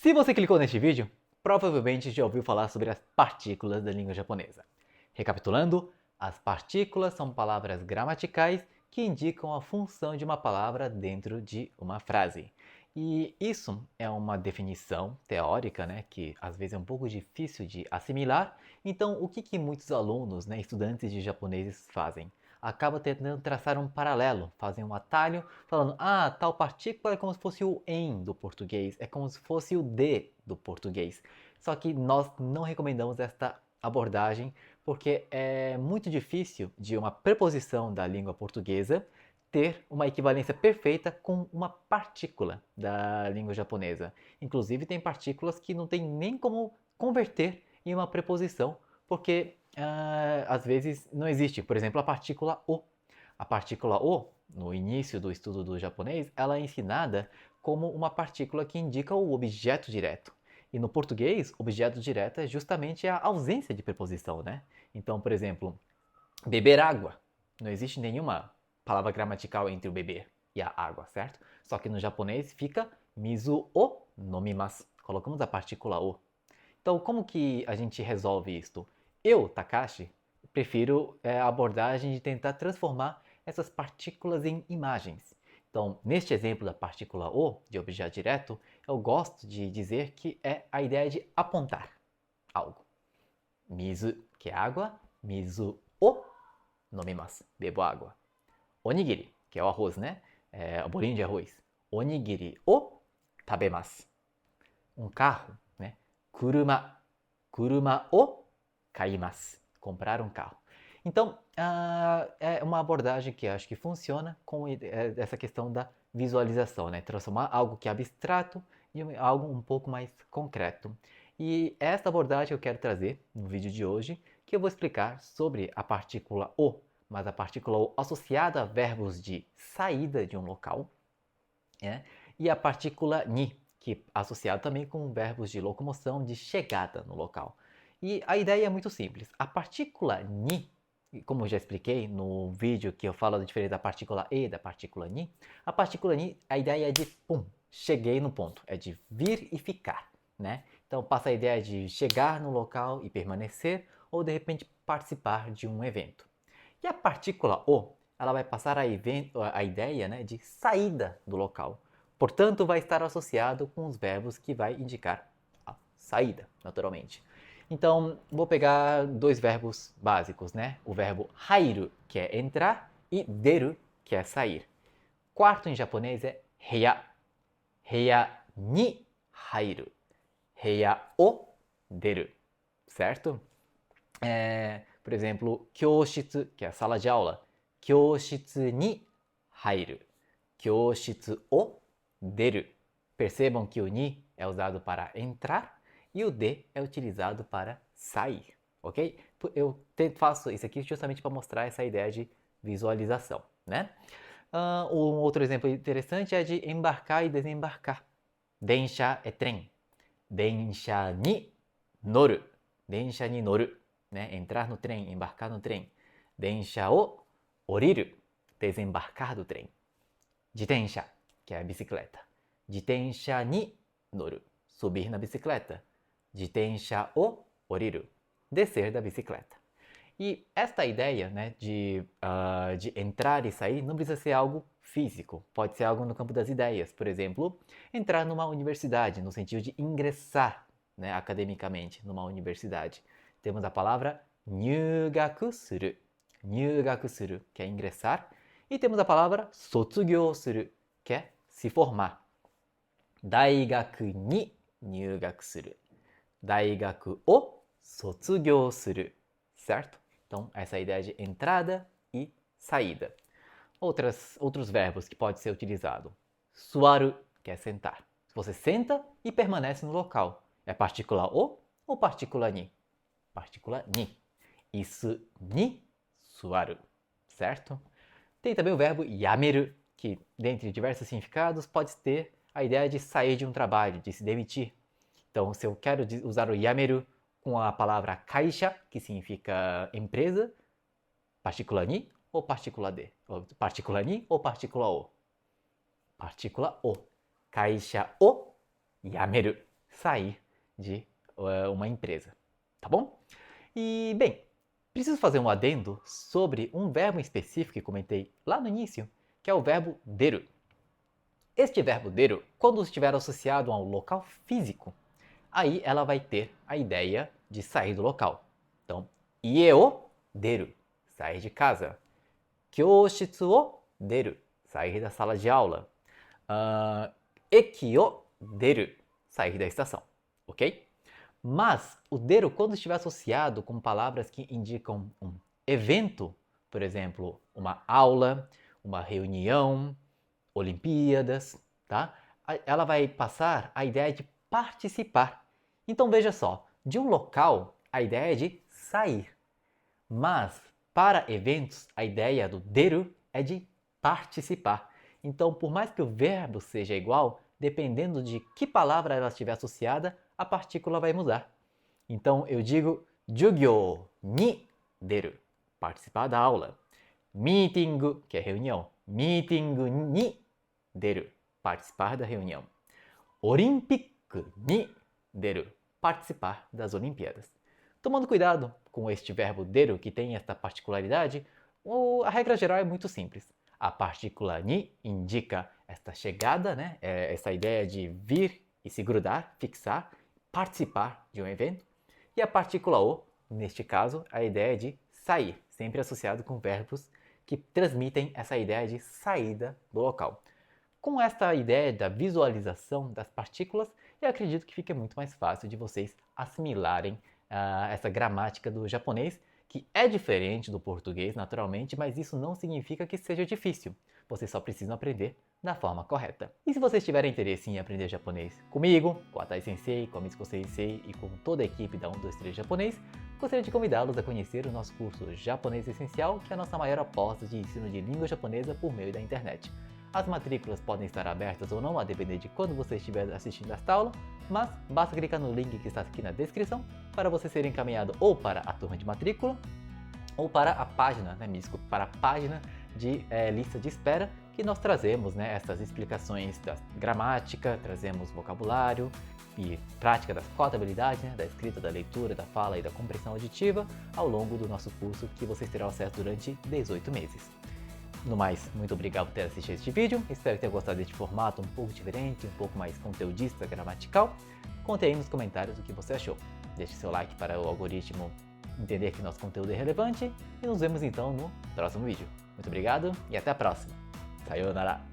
Se você clicou neste vídeo, provavelmente já ouviu falar sobre as partículas da língua japonesa. Recapitulando, as partículas são palavras gramaticais que indicam a função de uma palavra dentro de uma frase. E isso é uma definição teórica, que às vezes é um pouco difícil de assimilar. Então, o que muitos alunos, estudantes de japoneses fazem? Acaba tentando traçar um paralelo, fazem um atalho, falando, tal partícula é como se fosse o em do português, é como se fosse o de do português. Só que nós não recomendamos esta abordagem porque é muito difícil de uma preposição da língua portuguesa ter uma equivalência perfeita com uma partícula da língua japonesa. Inclusive tem partículas que não tem nem como converter em uma preposição, porque às vezes não existe. Por exemplo, a partícula o. A partícula o, no início do estudo do japonês, ela é ensinada como uma partícula que indica o objeto direto. E no português, objeto direto é justamente a ausência de preposição, Então, por exemplo, beber água. Não existe nenhuma palavra gramatical entre o beber e a água, certo? Só que no japonês fica mizu o nomimasu. Colocamos a partícula o. Então, como que a gente resolve isto? Eu, Takashi, prefiro a abordagem de tentar transformar essas partículas em imagens. Então, neste exemplo da partícula o, de objeto direto, eu gosto de dizer que é a ideia de apontar algo. Mizu, que é água, mizu o nomimasu, bebo água. Onigiri, que é o arroz, o bolinho de arroz. Onigiri o tabemasu. Um carro, kuruma, kuruma o kaimasu. Comprar um carro. Então, é uma abordagem que acho que funciona com essa questão da visualização, Transformar algo que é abstrato em algo um pouco mais concreto. E é essa abordagem eu quero trazer no vídeo de hoje, que eu vou explicar sobre a partícula o, mas a partícula o associada a verbos de saída de um local, e a partícula ni, que é associada também com verbos de locomoção, de chegada no local. E a ideia é muito simples. A partícula ni, como eu já expliquei no vídeo que eu falo da diferença da partícula e da partícula ni, a partícula ni, a ideia é de pum, cheguei no ponto, é de vir e ficar, Então passa a ideia de chegar no local e permanecer, ou de repente participar de um evento. E a partícula o, ela vai passar a ideia de saída do local. Portanto, vai estar associado com os verbos que vai indicar a saída, naturalmente. Então, vou pegar dois verbos básicos, O verbo hairu, que é entrar, e deru, que é sair. Quarto em japonês é heya. Heya ni hairu. Heya o deru. Certo? Por exemplo, kyoshitsu, que é a sala de aula. Kyoshitsu ni hairu. Kyoshitsu o deru. Percebam que o ni é usado para entrar e o de é utilizado para sair, ok? Eu faço isso aqui justamente para mostrar essa ideia de visualização, Um outro exemplo interessante é de embarcar e desembarcar. Densha é trem. Densha ni noru. Densha ni noru. Entrar no trem, embarcar no trem. Densha o oriru. Desembarcar do trem. Jitensha, que é a bicicleta. Jitensha ni noru. Subir na bicicleta. Jitensha o oriru. Descer da bicicleta. E esta ideia de entrar e sair não precisa ser algo físico, pode ser algo no campo das ideias. Por exemplo, entrar numa universidade, no sentido de ingressar academicamente numa universidade. Temos a palavra nyugaku suru. Nyugaku suru, que é ingressar. E temos a palavra sotsugyo suru, que é se formar. Daigaku ni nyugaku suru. Daigaku o sotsugyo suru. Certo? Então, essa é a ideia de entrada e saída. Outros verbos que pode ser utilizado. Suaru, que é sentar. Você senta e permanece no local. É partícula o ou partícula ni? Partícula ni. Isu ni suaru. Certo? Tem também o verbo yameru, que, dentre diversos significados, pode ter a ideia de sair de um trabalho, de se demitir. Então, se eu quero usar o yameru com a palavra kaisha, que significa empresa, partícula ni ou partícula de? Partícula ni ou partícula o? Partícula o. Kaisha o yameru. sair de uma empresa, tá bom? E, bem, preciso fazer um adendo sobre um verbo específico que comentei lá no início, que é o verbo deru. Este verbo deru, quando estiver associado a um local físico, aí ela vai ter a ideia de sair do local. Então, ie o deru, sair de casa. Kyoshitsu o deru, sair da sala de aula. Eki o deru, sair da estação, ok? Mas o deru, quando estiver associado com palavras que indicam um evento, por exemplo, uma aula, uma reunião, Olimpíadas, tá? Ela vai passar a ideia de participar. Então veja só, de um local a ideia é de sair, mas para eventos a ideia do deru é de participar. Então, por mais que o verbo seja igual, dependendo de que palavra ela estiver associada, a partícula vai mudar. Então eu digo jugyo ni deru, participar da aula. Meeting, que é reunião. Meeting ni deru, participar da reunião. Olimpic ni deru, participar das Olimpíadas. Tomando cuidado com este verbo deru, que tem esta particularidade, a regra geral é muito simples. A partícula ni indica esta chegada, né? Essa ideia de vir e se grudar, fixar, participar de um evento. E a partícula o, neste caso, a ideia de sair, sempre associado com verbos que transmitem essa ideia de saída do local. Com esta ideia da visualização das partículas, eu acredito que fica muito mais fácil de vocês assimilarem essa gramática do japonês, que é diferente do português naturalmente, mas isso não significa que seja difícil. Vocês só precisam aprender da forma correta. E se vocês tiverem interesse em aprender japonês comigo, com a Tai Sensei, com a Mitsuko Sensei e com toda a equipe da 123 Japonês, gostaria de convidá-los a conhecer o nosso curso Japonês Essencial, que é a nossa maior aposta de ensino de língua japonesa por meio da internet. As matrículas podem estar abertas ou não, a depender de quando você estiver assistindo esta aula, mas basta clicar no link que está aqui na descrição para você ser encaminhado ou para a turma de matrícula ou para a página, para a página de lista de espera, que nós trazemos essas explicações da gramática, trazemos vocabulário e prática das 4 habilidades, da escrita, da leitura, da fala e da compreensão auditiva ao longo do nosso curso, que vocês terão acesso durante 18 meses. No mais, muito obrigado por ter assistido este vídeo, espero que tenha gostado deste formato um pouco diferente, um pouco mais conteudista, gramatical. Conte aí nos comentários o que você achou. Deixe seu like para o algoritmo entender que nosso conteúdo é relevante e nos vemos então no próximo vídeo. Muito obrigado e até a próxima. Sayonara!